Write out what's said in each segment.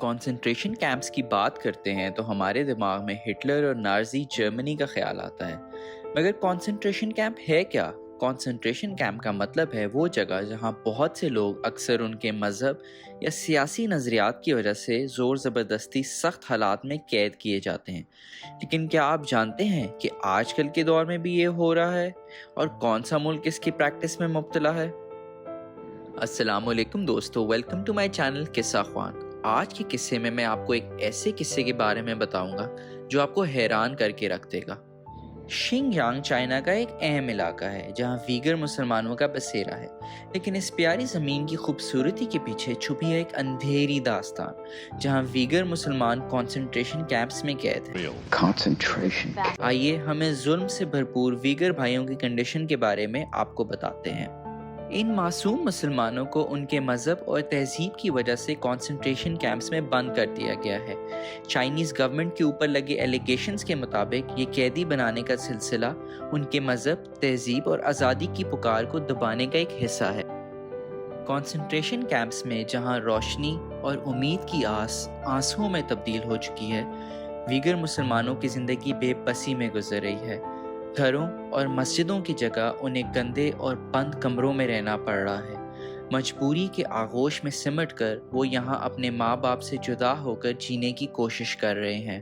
Concentration camps کی بات کرتے ہیں تو ہمارے دماغ میں ہٹلر اور نازی جرمنی کا خیال آتا ہے، مگر کانسنٹریشن کیمپ ہے کیا؟ کانسنٹریشن کیمپ کا مطلب ہے وہ جگہ جہاں بہت سے لوگ اکثر ان کے مذہب یا سیاسی نظریات کی وجہ سے زور زبردستی سخت حالات میں قید کیے جاتے ہیں۔ لیکن کیا آپ جانتے ہیں کہ آج کل کے دور میں بھی یہ ہو رہا ہے اور کون سا ملک اس کی پریکٹس میں مبتلا ہے؟ السلام علیکم دوستو، ویلکم ٹو مائی چینل قصہ خوان۔ آج کے قصے میں آپ کو ایک ایسے قصے کے بارے میں بتاؤں گا جو آپ کو حیران کر کے رکھ دے گا۔ شنجیانگ چائنا کا ایک اہم علاقہ ہے جہاں ویگر مسلمانوں کا بسیرا ہے، لیکن اس پیاری زمین کی خوبصورتی کے پیچھے چھپی ہے ایک اندھیری داستان جہاں ویگر مسلمان کانسنٹریشن کیمپس میں قید ہیں۔ آئیے ہمیں ظلم سے بھرپور ویگر بھائیوں کی کنڈیشن کے بارے میں آپ کو بتاتے ہیں۔ ان معصوم مسلمانوں کو ان کے مذہب اور تہذیب کی وجہ سے کانسنٹریشن کیمپس میں بند کر دیا گیا ہے۔ چائنیز گورنمنٹ کے اوپر لگے ایلیگیشنز کے مطابق یہ قیدی بنانے کا سلسلہ ان کے مذہب، تہذیب اور آزادی کی پکار کو دبانے کا ایک حصہ ہے۔ کانسنٹریشن کیمپس میں جہاں روشنی اور امید کی آس آنسوؤں میں تبدیل ہو چکی ہے، ویگر مسلمانوں کی زندگی بے بسی میں گزر رہی ہے۔ گھروں اور مسجدوں کی جگہ انہیں گندے اور بند کمروں میں رہنا پڑ رہا ہے۔ مجبوری کے آغوش میں سمٹ کر وہ یہاں اپنے ماں باپ سے جدا ہو کر جینے کی کوشش کر رہے ہیں۔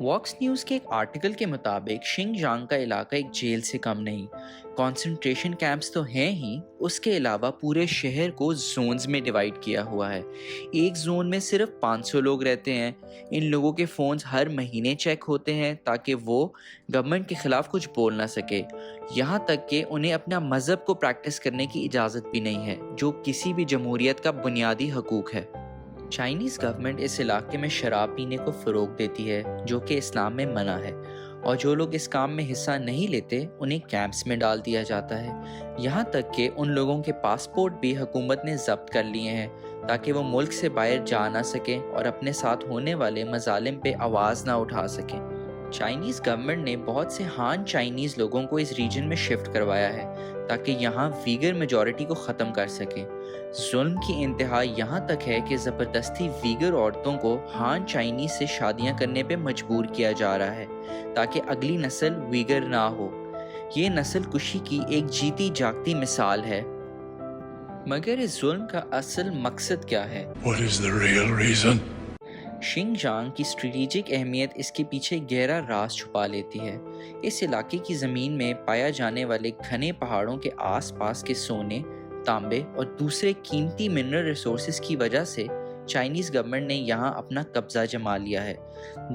واکس نیوز کے ایک آرٹیکل کے مطابق شنجیانگ کا علاقہ ایک جیل سے کم نہیں۔ کانسنٹریشن کیمپس تو ہیں ہی، اس کے علاوہ پورے شہر کو زونز میں ڈیوائیڈ کیا ہوا ہے۔ ایک زون میں صرف 500 لوگ رہتے ہیں۔ ان لوگوں کے فونز ہر مہینے چیک ہوتے ہیں تاکہ وہ گورنمنٹ کے خلاف کچھ بول نہ سکے۔ یہاں تک کہ انہیں اپنا مذہب کو پریکٹس کرنے کی اجازت بھی نہیں ہے، جو کسی بھی جمہوریت کا بنیادی حقوق ہے۔ چائنیز گورنمنٹ اس علاقے میں شراب پینے کو فروغ دیتی ہے، جو کہ اسلام میں منع ہے، اور جو لوگ اس کام میں حصہ نہیں لیتے انہیں کیمپس میں ڈال دیا جاتا ہے۔ یہاں تک کہ ان لوگوں کے پاسپورٹ بھی حکومت نے ضبط کر لیے ہیں تاکہ وہ ملک سے باہر جا نہ سکیں اور اپنے ساتھ ہونے والے مظالم پہ آواز نہ اٹھا سکیں۔ چائنیز گورنمنٹ نے بہت سے ہان چائنیز لوگوں کو اس ریجن میں شفٹ کروایا ہے تاکہ یہاں ویگر میجورٹی کو ختم کر سکیں۔ ظلم کی انتہا یہاں تک ہے کہ زبردستی ویگر عورتوں کو ہان چائنیز سے شادیاں کرنے پہ مجبور کیا جا رہا ہے تاکہ اگلی نسل ویگر نہ ہو۔ یہ نسل کشی کی ایک جیتی جاگتی مثال ہے۔ مگر اس ظلم کا اصل مقصد کیا ہے؟ What is the real reason? Xinjiang کی اسٹریٹجک اہمیت اس کے پیچھے گہرا راز چھپا لیتی ہے۔ اس علاقے کی زمین میں پایا جانے والے گھنے پہاڑوں کے آس پاس کے سونے، تانبے اور دوسرے قیمتی منرل ریسورسز کی وجہ سے چائنیز گورنمنٹ نے یہاں اپنا قبضہ جما لیا ہے۔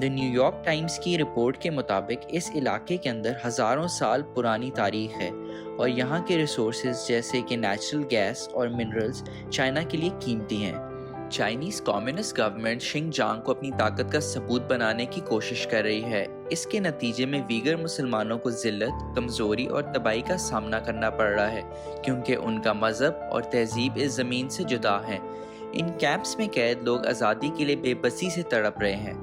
دی نیو یارک ٹائمز کی رپورٹ کے مطابق اس علاقے کے اندر ہزاروں سال پرانی تاریخ ہے اور یہاں کے ریسورسز جیسے کہ نیچرل گیس اور منرلز چائنا کے لیے قیمتی ہیں۔ چائنیز کمیونسٹ گورنمنٹ شنجیانگ کو اپنی طاقت کا ثبوت بنانے کی کوشش کر رہی ہے۔ اس کے نتیجے میں ویگر مسلمانوں کو ذلت، کمزوری اور تباہی کا سامنا کرنا پڑ رہا ہے کیونکہ ان کا مذہب اور تہذیب اس زمین سے جدا ہیں۔ ان کیمپس میں قید لوگ آزادی کے لیے بے بسی سے تڑپ رہے ہیں۔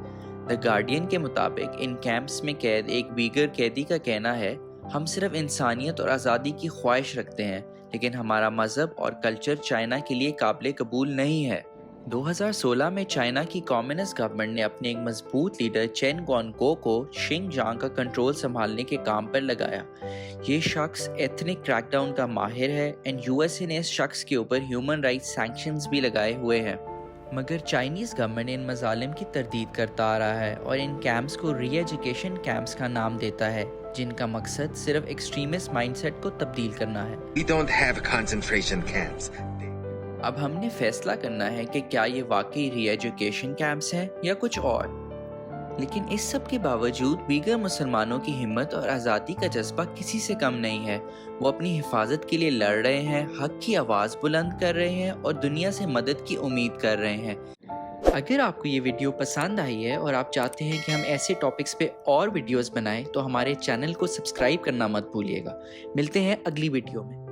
دی گارڈین کے مطابق ان کیمپس میں قید ایک ویگر قیدی کا کہنا ہے، ہم صرف انسانیت اور آزادی کی خواہش رکھتے ہیں، لیکن ہمارا مذہب اور کلچر چائنا کے لیے قابل قبول نہیں ہے۔ 2016 میں چائنا کی کمیونسٹ گورنمنٹ نے اپنے ایک مضبوط لیڈر چین گوانگکو کو شنجیانگ کا کنٹرول سنبھالنے کے کام پر لگایا۔ یہ شخص ایتھنک کریک ڈاؤن کا ماہر ہے اینڈ یو ایس اے نے اس شخص کے اوپر ہیومن رائٹس سینکشنز بھی لگائے ہوئے ہیں۔ مگر چائنیز گورنمنٹ ان مظالم کی تردید کرتا آ رہا ہے اور ان کیمپس کو ری ایجوکیشن کیمپس کا نام دیتا ہے، جن کا مقصد صرف ایکسٹریمسٹ مائنڈ سیٹ کو تبدیل کرنا ہے۔ We don't have concentration camps. اب ہم نے فیصلہ کرنا ہے کہ کیا یہ واقعی ری ایجوکیشن کیمپس ہیں یا کچھ اور۔ لیکن اس سب کے باوجود ویگر مسلمانوں کی ہمت اور آزادی کا جذبہ کسی سے کم نہیں ہے۔ وہ اپنی حفاظت کے لیے لڑ رہے ہیں، حق کی آواز بلند کر رہے ہیں اور دنیا سے مدد کی امید کر رہے ہیں۔ اگر آپ کو یہ ویڈیو پسند آئی ہے اور آپ چاہتے ہیں کہ ہم ایسے ٹاپکس پہ اور ویڈیوز بنائیں تو ہمارے چینل کو سبسکرائب کرنا مت بھولیے گا۔ ملتے ہیں اگلی ویڈیو میں۔